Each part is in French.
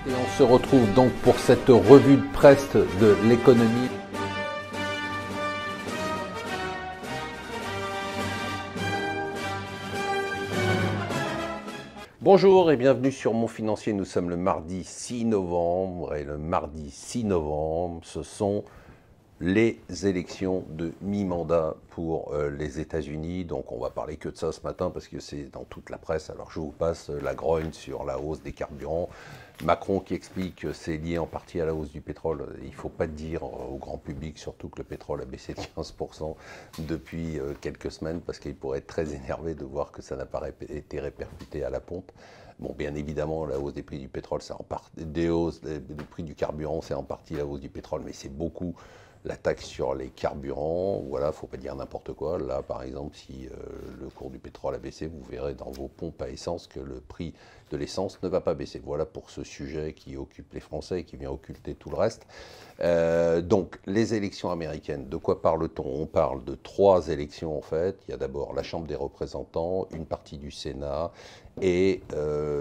Et on se retrouve donc pour cette revue de presse de l'économie. Bonjour et bienvenue sur Mon Financier. Nous sommes le mardi 6 novembre et le mardi 6 novembre, ce sont les élections de mi-mandat pour les États-Unis. Donc on va parler que de ça ce matin parce que c'est dans toute la presse. Alors je vous passe la grogne sur la hausse des carburants. Macron qui explique que c'est lié en partie à la hausse du pétrole. Il ne faut pas dire au grand public, surtout que le pétrole a baissé de 15% depuis quelques semaines, parce qu'il pourrait être très énervé de voir que ça n'a pas été répercuté à la pompe. Bon, bien évidemment, la hausse des prix du pétrole, c'est en partie des hausses des prix du carburant, c'est en partie la hausse du pétrole, mais c'est beaucoup la taxe sur les carburants. Voilà, faut pas dire n'importe quoi. Là, par exemple, si le cours du pétrole a baissé, vous verrez dans vos pompes à essence que le prix de l'essence ne va pas baisser. Voilà pour ce sujet qui occupe les Français et qui vient occulter tout le reste. Donc, les élections américaines, de quoi parle-t-on? On parle de 3 élections en fait. Il y a d'abord la Chambre des représentants, une partie du Sénat et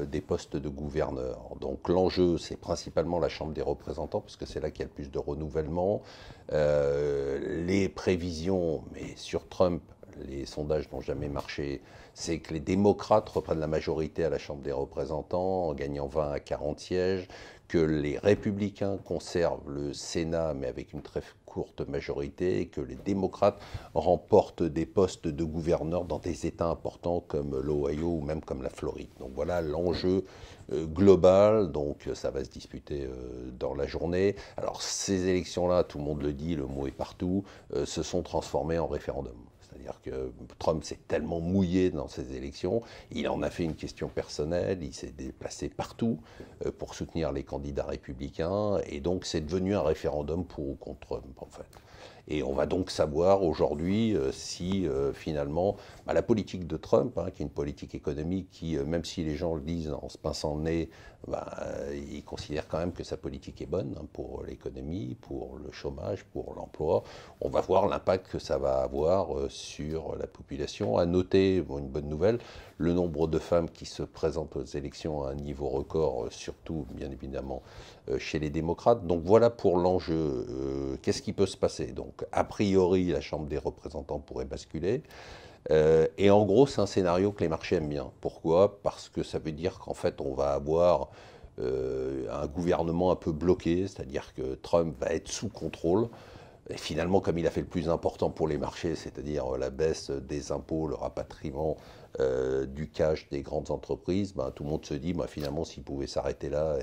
des postes de gouverneurs. Donc l'enjeu, c'est principalement la Chambre des représentants, puisque c'est là qu'il y a le plus de renouvellement. Les prévisions, mais sur Trump, les sondages n'ont jamais marché, c'est que les démocrates reprennent la majorité à la Chambre des représentants en gagnant 20 à 40 sièges, que les républicains conservent le Sénat mais avec une très courte majorité et que les démocrates remportent des postes de gouverneurs dans des États importants comme l'Ohio ou même comme la Floride. Donc voilà l'enjeu global, donc ça va se disputer dans la journée. Alors ces élections-là, tout le monde le dit, le mot est partout, se sont transformées en référendum. C'est-à-dire que Trump s'est tellement mouillé dans ces élections, il en a fait une question personnelle, il s'est déplacé partout pour soutenir les candidats républicains, et donc c'est devenu un référendum pour ou contre Trump, en fait. Et on va donc savoir aujourd'hui si finalement la politique de Trump, qui est une politique économique qui, même si les gens le disent en se pinçant le nez, ils considèrent quand même que sa politique est bonne pour l'économie, pour le chômage, pour l'emploi. On va voir l'impact que ça va avoir sur la population. À noter, une bonne nouvelle, le nombre de femmes qui se présentent aux élections à un niveau record, surtout bien évidemment chez les démocrates. Donc voilà pour l'enjeu. Qu'est-ce qui peut se passer? Donc a priori, la Chambre des représentants pourrait basculer. Et en gros, c'est un scénario que les marchés aiment bien. Pourquoi? Parce que ça veut dire qu'en fait, on va avoir un gouvernement un peu bloqué, c'est-à-dire que Trump va être sous contrôle. Et finalement, comme il a fait le plus important pour les marchés, c'est-à-dire la baisse des impôts, le rapatriement du cash des grandes entreprises, tout le monde se dit, finalement, s'il pouvait s'arrêter là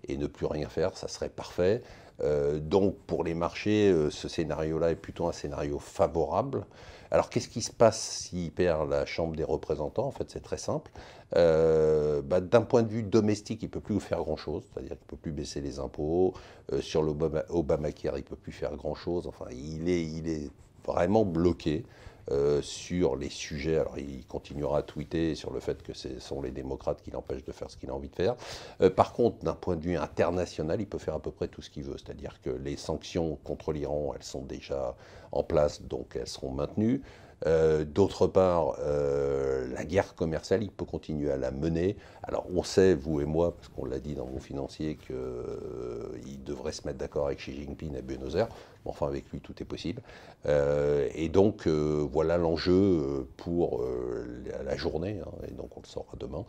et ne plus rien faire, ça serait parfait. Donc pour les marchés, ce scénario-là est plutôt un scénario favorable. Alors qu'est-ce qui se passe s'il perd la Chambre des représentants? En fait, c'est très simple. D'un point de vue domestique, il ne peut plus faire grand-chose, c'est-à-dire qu'il ne peut plus baisser les impôts. Sur l'Obamacare, il ne peut plus faire grand-chose. Enfin, il est vraiment bloqué. Sur les sujets, alors il continuera à tweeter sur le fait que ce sont les démocrates qui l'empêchent de faire ce qu'il a envie de faire. Par contre, d'un point de vue international, il peut faire à peu près tout ce qu'il veut, c'est-à-dire que les sanctions contre l'Iran, elles sont déjà en place, donc elles seront maintenues. D'autre part, la guerre commerciale, il peut continuer à la mener. Alors on sait, vous et moi, parce qu'on l'a dit dans Mon Financier, qu'il devrait se mettre d'accord avec Xi Jinping à Buenos Aires. Bon, enfin, avec lui, tout est possible. Et donc, voilà l'enjeu pour la journée, et donc on le saura demain.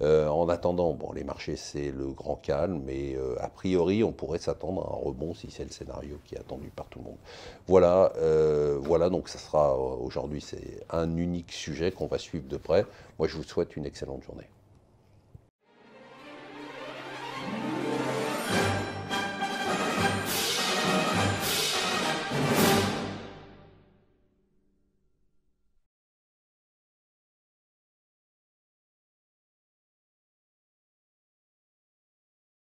En attendant, les marchés, c'est le grand calme, mais a priori, on pourrait s'attendre à un rebond si c'est le scénario qui est attendu par tout le monde. Voilà, donc ça sera aujourd'hui, c'est un unique sujet qu'on va suivre de près. Moi, je vous souhaite une excellente journée.